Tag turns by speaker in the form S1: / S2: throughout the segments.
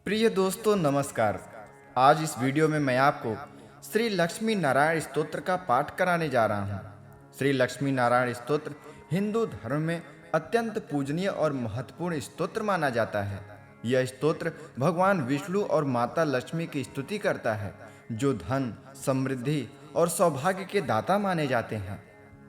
S1: प्रिय दोस्तों नमस्कार। आज इस वीडियो में मैं आपको श्री लक्ष्मी नारायण स्तोत्र का पाठ कराने जा रहा हूँ। श्री लक्ष्मी नारायण स्तोत्र हिंदू धर्म में अत्यंत पूजनीय और महत्वपूर्ण स्तोत्र माना जाता है। यह स्तोत्र भगवान विष्णु और माता लक्ष्मी की स्तुति करता है, जो धन, समृद्धि और सौभाग्य के दाता माने जाते हैं।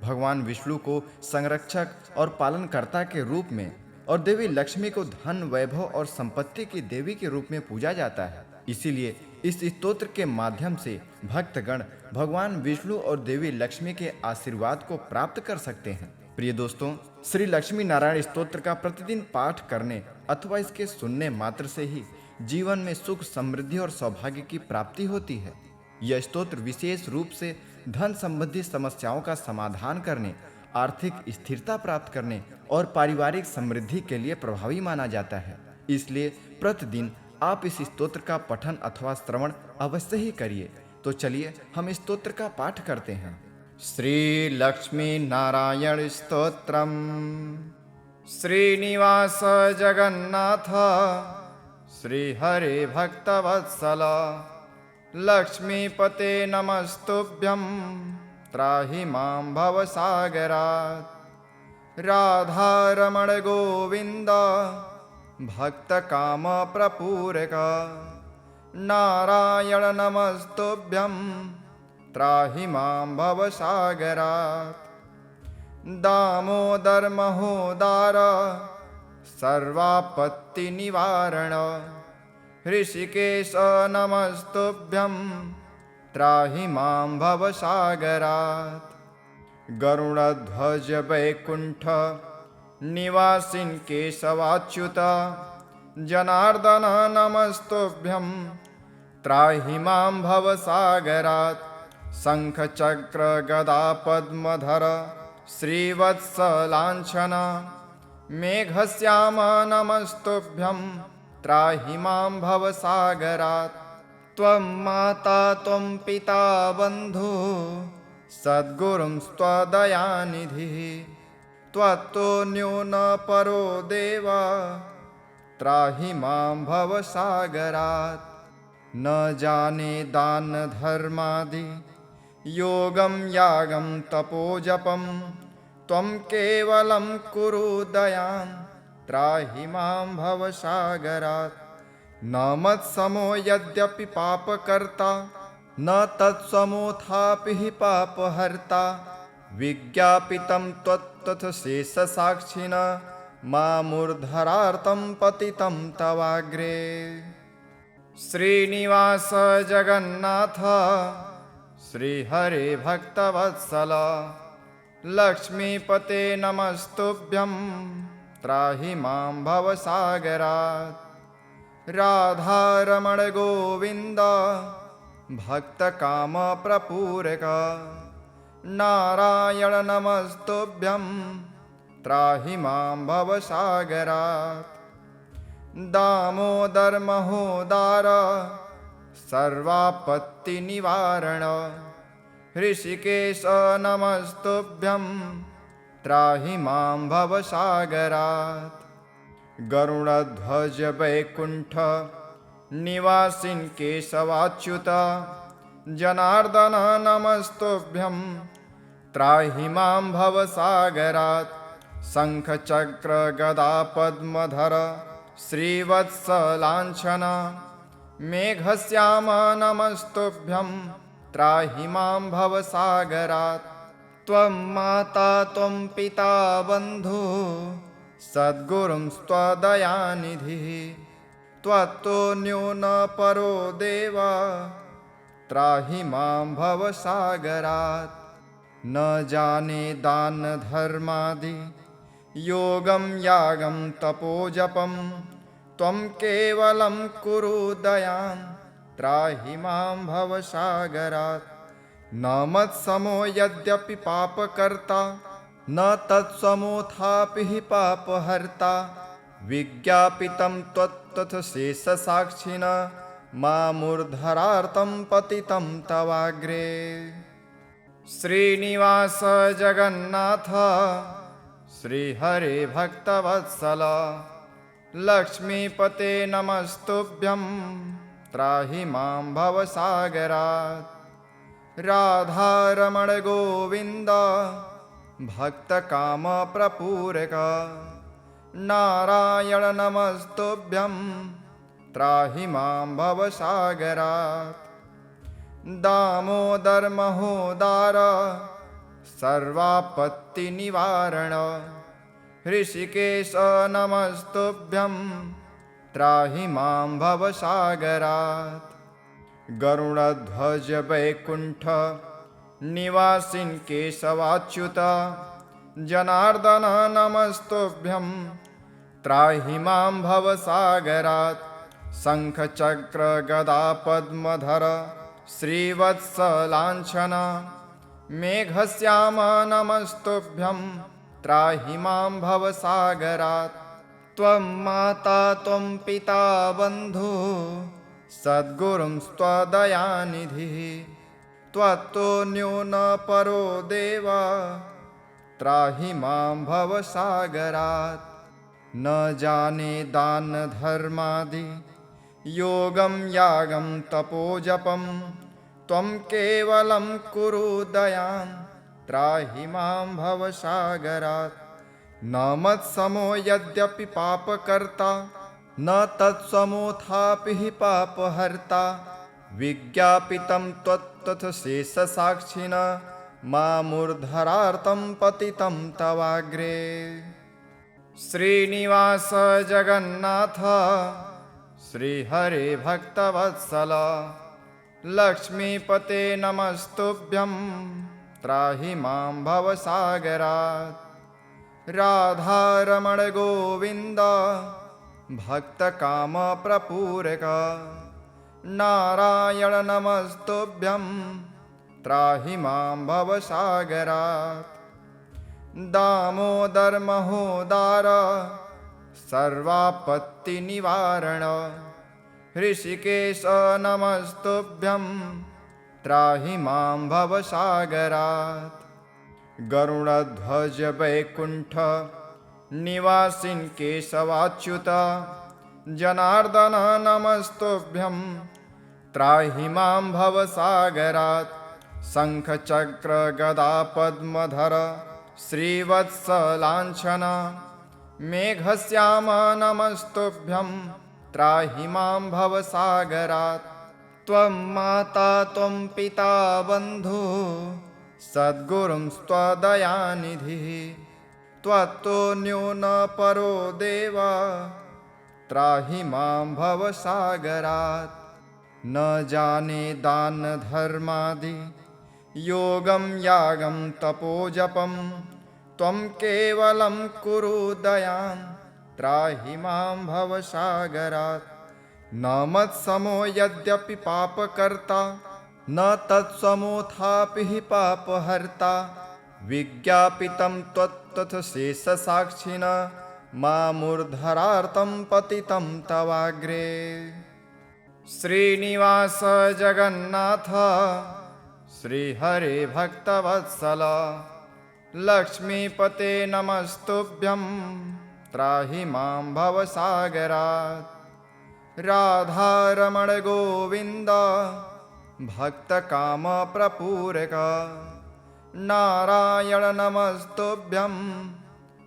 S1: भगवान विष्णु को संरक्षक और पालनकर्ता के रूप में और देवी लक्ष्मी को धन, वैभव और संपत्ति की देवी के रूप में पूजा जाता है। इसीलिए इस स्तोत्र के माध्यम से भक्तगण भगवान विष्णु और देवी लक्ष्मी के आशीर्वाद को प्राप्त कर सकते हैं। प्रिय दोस्तों, श्री लक्ष्मी नारायण स्तोत्र का प्रतिदिन पाठ करने अथवा इसके सुनने मात्र से ही जीवन में सुख, समृद्धि और सौभाग्य की प्राप्ति होती है। यह स्तोत्र विशेष रूप से धन संबंधी समस्याओं का समाधान करने, आर्थिक स्थिरता प्राप्त करने और पारिवारिक समृद्धि के लिए प्रभावी माना जाता है। इसलिए प्रतिदिन आप इस स्तोत्र का पठन अथवा श्रवण अवश्य ही करिए। तो चलिए हम इस स्तोत्र का पाठ करते हैं। श्री लक्ष्मी नारायण स्तोत्रम। श्रीनिवास जगन्नाथ श्री हरे भक्तवत्सल लक्ष्मीपते नमस्तुभ्यं त्राहि मां भवसागरात्। राधारमण गोविंद भक्तकाम प्रपूरक नारायण नमस्तुभ्यं त्राहि मां भवसागरात्। दामोदर महोदार सर्वापत्ति निवारण ऋषिकेश नमस्तुभ्यं त्राहि मां भवसागरात्। गरुड़ध्वज वैकुंठ निवासिन् केशवाच्युत जनार्दन नमस्तुभ्यं त्राहि मां भवसागरात्। शंख चक्र गदा पद्मधर श्रीवत्स लांछन मेघश्याम नमस्तुभ्यं त्राहि मां भवसागरात्। त्वं माता त्वं पिता बन्धु सद्गुरुंस्त्वदयानिधिः त्वत्तोऽन्यो न परो देव त्राहि मां भवसागरात्। न जाने दान धर्मादि योगं यागं तपोजपं त्वं केवलं कुरु दयां त्राहि मां भवसागरात्। न मत्समो यद्यपि पापकर्ता न तत्समोऽथापि हि पापहर्ता। विज्ञापितं त्वत्तथ शेषसाक्षिणा मामूर्धरार्तं पतितं तवाग्रे। श्रीनिवास जगन्नाथ श्रीहरे भक्तवत्सल लक्ष्मीपते नमस्तुभ्यं त्राहि मां भवसागरात्। राधारमण गोविंद भक्तकाम प्रपूरक नारायण नमस्तुभ्यं त्राहि मां भवसागरात्। दामोदर महोदार सर्वापत्ति निवारण ऋषिकेश नमस्तुभ्यं त्राहि मां भवसागरात्। गरुड़ध्वज वैकुंठ निवासिन् केशवाच्युत जनार्दन नमस्तुभ्यं त्राहि मां भवसागरात्। शंख चक्र गदा पद्मधर श्रीवत्स लांछन मेघश्याम नमस्तुभ्यं त्राहि मां भवसागरात्। त्वं माता त्वं पिता बन्धु सद्गुरुंस्त्वदयानिधिः त्वत्तोऽन्यो न परो देव त्राहि मां भवसागरात्। न जाने दान धर्मादि योगं यागं तपोजपं त्वं केवलं कुरु दयां त्राहि मां भवसागरात्। न मत्समो यद्यपि पापकर्ता न तत्समोऽथापि हि पापहर्ता। विज्ञापितं त्वत्तथ शेषसाक्षिणा मामूर्धरार्तं पतितं तवाग्रे। श्रीनिवास जगन्नाथ श्रीहरे भक्तवत्सल लक्ष्मीपते नमस्तुभ्यं त्राहि मां भवसागरात्। राधारमण गोविन्द भक्तकामप्रपूरक नारायण नमस्तुभ्यं त्राहि मां भवसागरात्। दामोदर महोदार सर्वापत्तिनिवारण ऋषिकेश नमस्तुभ्यं त्राहि मां भवसागरात्। गरुडध्वज वैकुण्ठ निवासिन् केशवाच्युत जनार्दन नमस्तुभ्यं त्राहि मां भवसागरात्। शङ्खचक्र गदा पद्मधर श्रीवत्सलाञ्छन मेघश्याम नमस्तुभ्यं त्राहि मां भवसागरात्। त्वं माता त्वं पिता बन्धु सद्गुरुंस्त्वदयानिधिः त्वत्तोऽन्यो न परो देव त्राहि मां भवसागरात्। न जाने दान धर्मादि योगं यागं तपोजपं त्वं केवलं कुरु दयां त्राहि मां भवसागरात्। न मत्समो यद्यपि पापकर्ता न तत्समोऽथापि हि पापहर्ता विज्ञापितं त्वत्तथ शेषसाक्षिणा मामूर्धरार्तं पतितं तवाग्रे। श्रीनिवास जगन्नाथ श्रीहरे भक्तवत्सल लक्ष्मीपते नमस्तुभ्यं त्राहि मां भवसागरात्। राधारमण गोविन्द भक्तकामप्रपूरक नारायण नमस्तुभ्यं त्राहि मां भवसागरात्। दामोदर महोदार सर्वापत्तिनिवारण ऋषिकेश नमस्तुभ्यं त्राहि मां भवसागरात्। गरुडध्वज वैकुण्ठ निवासिन् केशवाच्युत जनार्दन नमस्तुभ्यं त्राहि मां भवसागरात्। शङ्खचक्र गदा पद्मधर श्रीवत्सलाञ्छन मेघश्याम नमस्तुभ्यं त्राहि मां भवसागरात्। त्वं माता त्वं पिता बन्धु सद्गुरुंस्त्वदयानिधिः त्वत्तोऽन्यो न परो देव त्राहि मां भवसागरात्। न जाने दान धर्मादि योगं यागं तपोजपं त्वं केवलं कुरु दयां त्राहि मां भवसागरात्। न मत्समो यद्यपि पापकर्ता न तत्समोऽथापि हि पापहर्ता विज्ञापितं त्वत्तथ शेषसाक्षिणा मामूर्धरार्तं पतितं तवाग्रे। श्रीनिवास जगन्नाथ श्रीहरे भक्तवत्सल लक्ष्मीपते नमस्तुभ्यं त्राहि मां भवसागरात्। राधारमण गोविन्द भक्तकामप्रपूरक नारायण नमस्तुभ्यं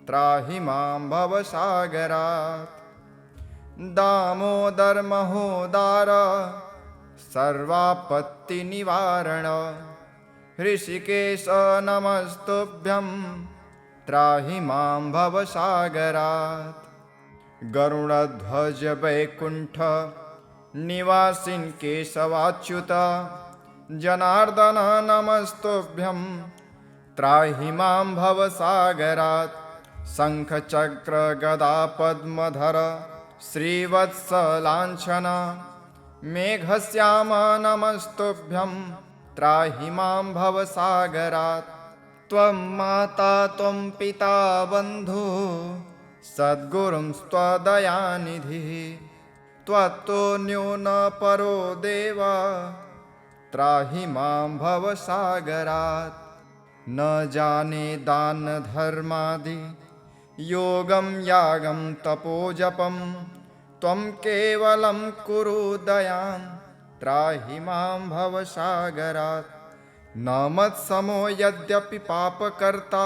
S1: त्राहि मां भवसागरात्। दामोदर महोदार सर्वापत्तिनिवारण ऋषिकेश नमस्तुभ्यं त्राहि मां भवसागरात्। गरुडध्वज वैकुण्ठ निवासिन् केशवाच्युत जनार्दन नमस्तुभ्यं त्राहि मां भवसागरात्। शङ्खचक्र गदा पद्मधर श्रीवत्सलाञ्छन मेघश्याम नमस्तुभ्यं त्राहि मां भवसागरात्। त्वं माता त्वं पिता बन्धु सद्गुरुंस्त्वदयानिधिः त्वत्तोऽन्यो न परो देव त्राहि मां भवसागरात्। न जाने दान धर्मादि योगं यागं तपोजपं त्वं केवलं कुरु दयां त्राहि मां भवसागरात्। न मत्समो यद्यपि पापकर्ता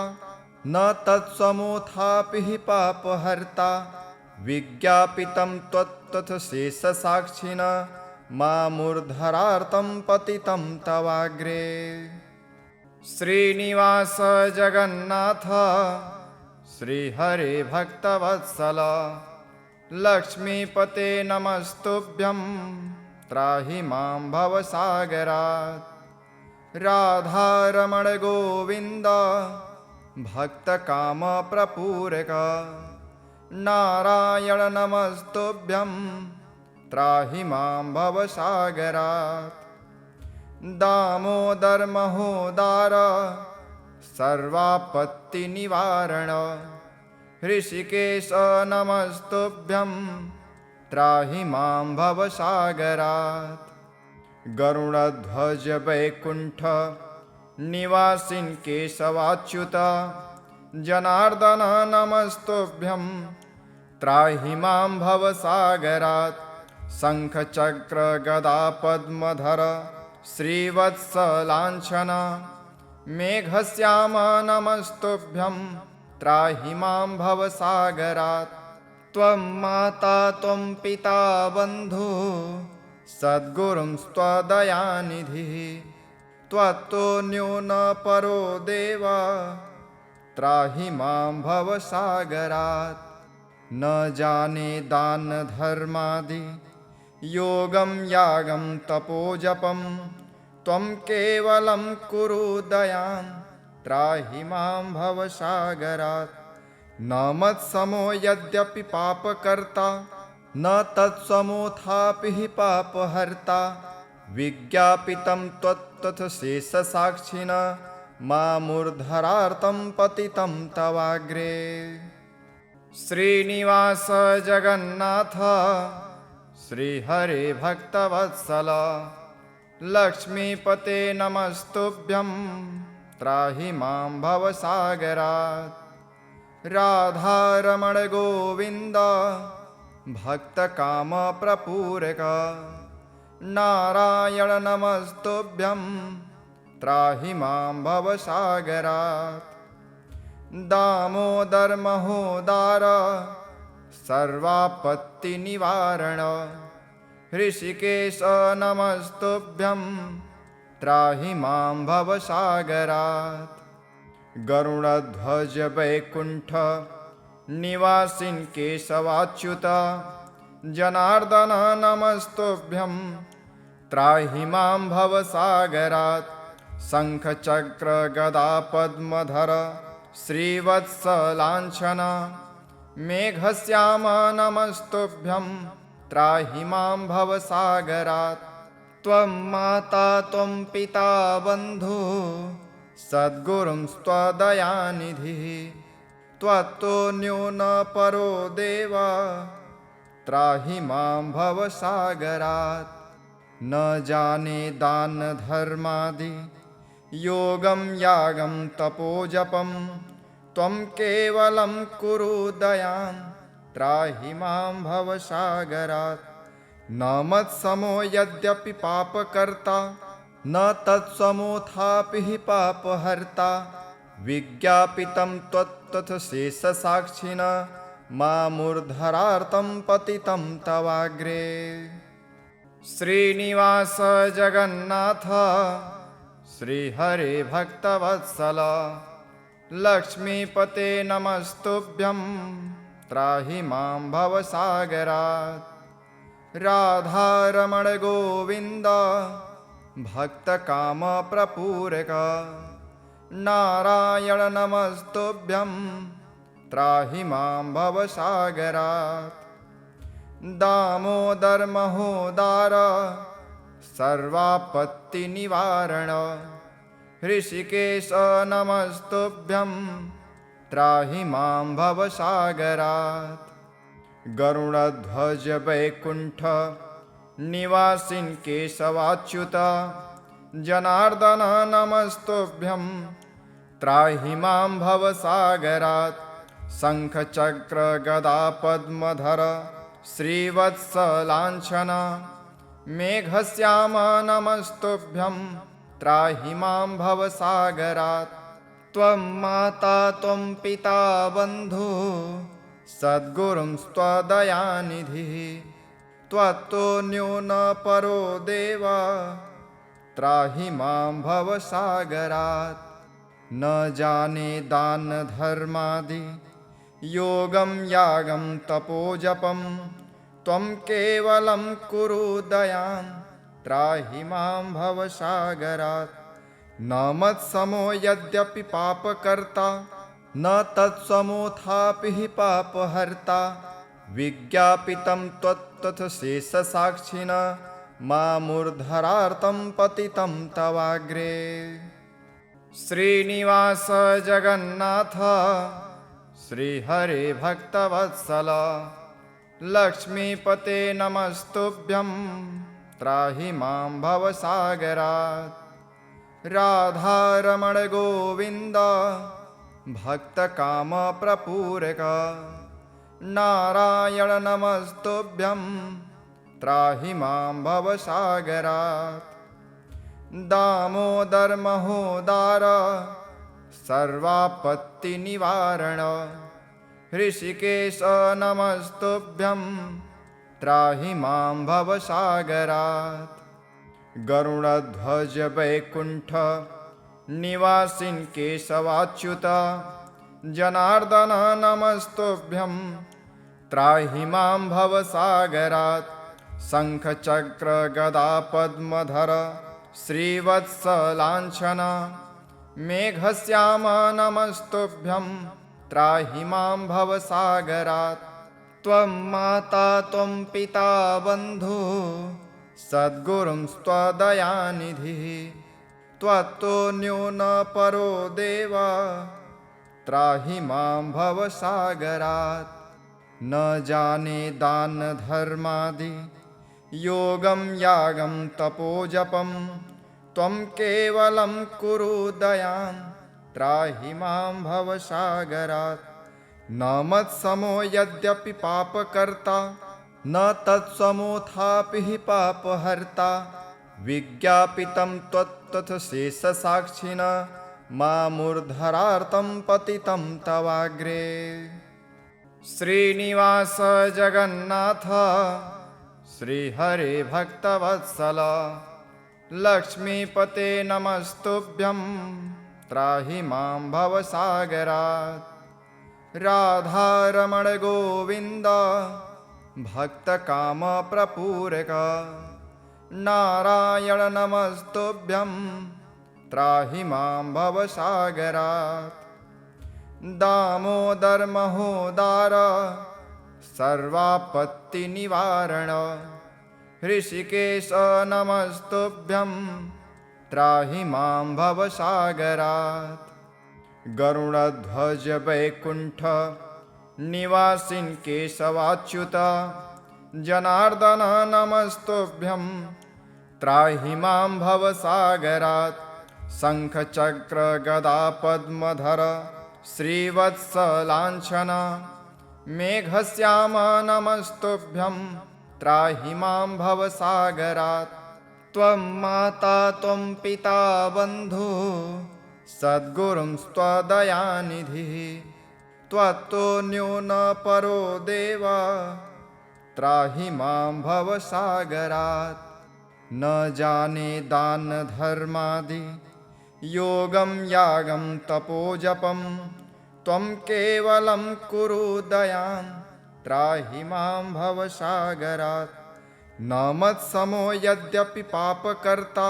S1: न तत्समोऽथापि हि पापहर्ता। विज्ञापितं त्वत्तथ शेषसाक्षिणा मामूर्धरार्तं पतितं तवाग्रे। श्रीनिवास जगन्नाथ श्रीहरे भक्तवत्सल लक्ष्मीपते नमस्तुभ्यं त्राहि मां भवसागरात्। राधारमण गोविन्द भक्तकामप्रपूरक नारायण नमस्तुभ्यं त्राहि मां भवसागरात्। दामोदर महोदार सर्वापत्तिनिवारण ऋषिकेश नमस्तुभ्यं त्राहि मां भवसागरात्। गरुडध्वज वैकुण्ठ निवासिन् केशवाच्युत जनार्दन नमस्तुभ्यं त्राहि मां भवसागरात्। शङ्खचक्र गदा पद्मधर श्रीवत्सलाञ्छन मेघश्याम नमस्तुभ्यं त्राहि मां भवसागरात्। त्वं माता त्वं पिता बन्धु सद्गुरुंस्त्वदयानिधिः त्वत्तोऽन्यो न परो देव त्राहि मां भवसागरात्। न जाने दान धर्मादि योगं यागं तपोजपं त्वं केवलं कुरु दयां त्राहि मां भवसागरात्। न मत्समो यद्यपि पापकर्ता न तत्समोऽथापि हि पापहर्ता। विज्ञापितं त्वत्तथ शेषसाक्षिणा मामूर्धरार्तं पतितं तवाग्रे। श्रीनिवास जगन्नाथ श्रीहरे भक्तवत्सल लक्ष्मीपते नमस्तुभ्यं त्राहि मां भवसागरात्। राधारमण गोविन्द भक्तकामप्रपूरक नारायण नमस्तुभ्यं त्राहि मां भवसागरात्। दामोदर महोदार सर्वापत्तिनिवारण ऋषिकेश नमस्तुभ्यं त्राहि मां भवसागरात्। गरुडध्वज वैकुण्ठ निवासिन् केशवाच्युत जनार्दन नमस्तुभ्यं त्राहि मां भवसागरात्। शङ्खचक्र गदा पद्मधर श्रीवत्सलाञ्छन मेघश्याम नमस्तुभ्यं त्राहि मां भवसागरात्। त्वं माता त्वं पिता बन्धु सद्गुरुंस्त्वदयानिधिः त्वत्तोऽन्यो न परो देव त्राहि मां भवसागरात्। न जाने दान धर्मादि योगं यागं तपोजपं त्वं केवलं कुरु दयां त्राहि मां भवसागरात्। न मत्समो यद्यपि पापकर्ता न तत्समोऽथापि हि पापहर्ता। विज्ञापितं त्वत्तथ शेषसाक्षिणा मामूर्धरार्तं पतितं तवाग्रे। श्रीनिवास जगन्नाथ श्रीहरे भक्तवत्सल लक्ष्मीपते नमस्तुभ्यं त्राहि मां भवसागरात्। राधारमण गोविन्द भक्तकामप्रपूरक नारायण नमस्तुभ्यं त्राहि मां भवसागरात्। दामोदर महोदार सर्वापत्तिनिवारण ऋषिकेश नमस्तुभ्यं त्राहि मां भवसागरात्। गरुडध्वज वैकुण्ठ निवासिन् केशवाच्युत जनार्दन नमस्तुभ्यं त्राहि मां भवसागरात्। शङ्खचक्र गदा पद्मधर श्रीवत्सलाञ्छन मेघश्याम नमस्तुभ्यं त्राहि मां भवसागरात्। त्वं माता त्वं पिता बन्धुः सद्गुरुंस्त्वदयानिधिः त्वत्तोऽन्यो न परो देव त्राहि मां भवसागरात्। न जाने दान धर्मादि योगं यागं तपोजपं त्वं केवलं कुरु दयां त्राहि मां भवसागरात्। न मत्समो यद्यपि पापकर्ता न तत्समोऽथापि हि पापहर्ता विज्ञापितं त्वत्तथ शेषसाक्षिणा मामूर्धरार्तं पतितं तवाग्रे। श्रीनिवास जगन्नाथ श्रीहरे भक्तवत्सल लक्ष्मीपते नमस्तुभ्यं त्राहि मां भवसागरात्। राधारमण गोविन्द भक्तकामप्रपूरक नारायण नमस्तुभ्यं त्राहि मां भवसागरात्। दामोदर महोदार सर्वापत्तिनिवारण ऋषिकेश नमस्तुभ्यं त्राहि मां भवसागरात्। गरुडध्वज वैकुण्ठ निवासिन् केशवाच्युत जनार्दन नमस्तुभ्यं त्राहि मां भवसागरात्। शङ्खचक्र गदा पद्मधर श्रीवत्सलाञ्छन मेघश्याम नमस्तुभ्यं त्राहि मां भवसागरात्। त्वं माता त्वं पिता बन्धुः सद्गुरुंस्त्वदयानिधिः त्वत्तोऽन्यो न परो देव त्राहि मां भवसागरात्। न जाने दान धर्मादि योगं यागं तपोजपं त्वं केवलं कुरु दयां त्राहि मां भवसागरात्। न मत्समो यद्यपि पापकर्ता न तत्समोऽथापि हि पापहर्ता विज्ञापितं त्वत्तथ शेषसाक्षिणा मामूर्धरार्तं पतितं तवाग्रे। श्रीनिवास जगन्नाथ श्रीहरे भक्तवत्सल लक्ष्मीपते नमस्तुभ्यं त्राहि मां भवसागरात्। राधारमण गोविन्द भक्तकामप्रपूरक नारायण नमस्तुभ्यं त्राहि मां भवसागरात्। दामोदर महोदार सर्वापत्तिनिवारण ऋषिकेश नमस्तुभ्यं त्राहि मां भवसागरात्। गरुडध्वज वैकुण्ठ निवासिन् केशवाच्युत जनार्दन नमस्तुभ्यं त्राहि मां भवसागरात्। शङ्खचक्र गदा पद्मधर श्रीवत्सलाञ्छन मेघश्याम नमस्तुभ्यं त्राहि मां भवसागरात्। त्वं माता त्वं पिता बन्धुः सद्गुरुंस्त्वदयानिधिः त्वत्तोऽन्यो न परो देव त्राहि मां भवसागरात्। न जाने दान धर्मादि योगं यागं तपोजपं त्वं केवलं कुरु दयां त्राहि मां भवसागरात्। न मत्समो यद्यपि पापकर्ता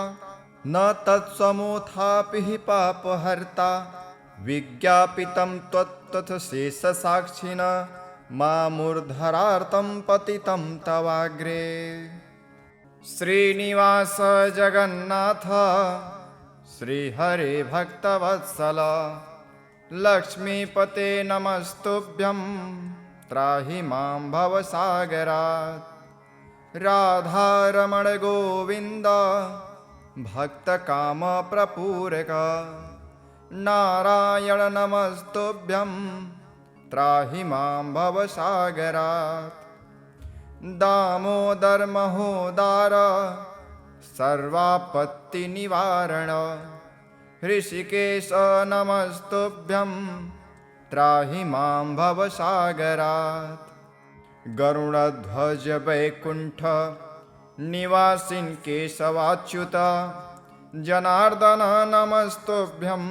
S1: न तत्समोऽथापि हि पापहर्ता विज्ञापितं त्वत्तथ शेषसाक्षिणा मामूर्धरार्तं पतितं तवाग्रे। श्रीनिवास जगन्नाथ श्रीहरे भक्तवत्सल लक्ष्मीपते नमस्तुभ्यं त्राहि मां भवसागरात्। राधारमण गोविन्द भक्तकामप्रपूरक नारायण नमस्तुभ्यं त्राहि मां भवसागरात्। दामोदर महोदार सर्वापत्तिनिवारण ऋषिकेश नमस्तुभ्यं त्राहि मां भवसागरात्। गरुडध्वज वैकुण्ठ निवासिन् केशवाच्युत जनार्दन नमस्तुभ्यं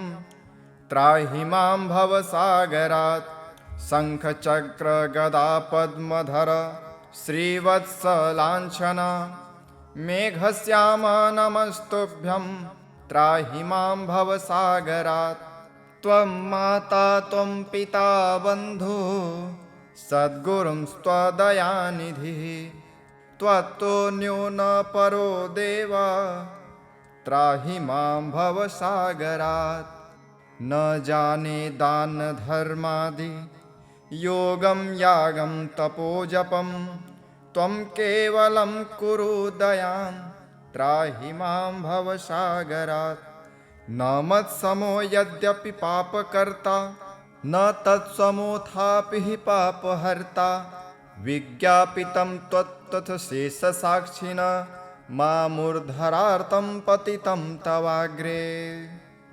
S1: त्राहि मां भवसागरात्। शङ्खचक्र गदा पद्मधर श्रीवत्स लाञ्छन मेघश्याम नमस्तुभ्यं त्राहि मां भवसागरात्। त्वं माता त्वं पिता बन्धु सद्गुरुंस्त्वदयानिधिः त्वत्तुल्यो न परो देव त्राहि मां भवसागरात्। न जाने दान धर्मादि योगं यागं तपोजपं त्वं केवलं कुरु दयां त्राहि मां भवसागरात्। न मत्समो यद्यपि पापकर्ता न तत्समोऽथापि हि पापहर्ता विज्ञापितं त्वत्तथ शेषसाक्षिणा मामुर्धरार्तं पतितं तवाग्रे।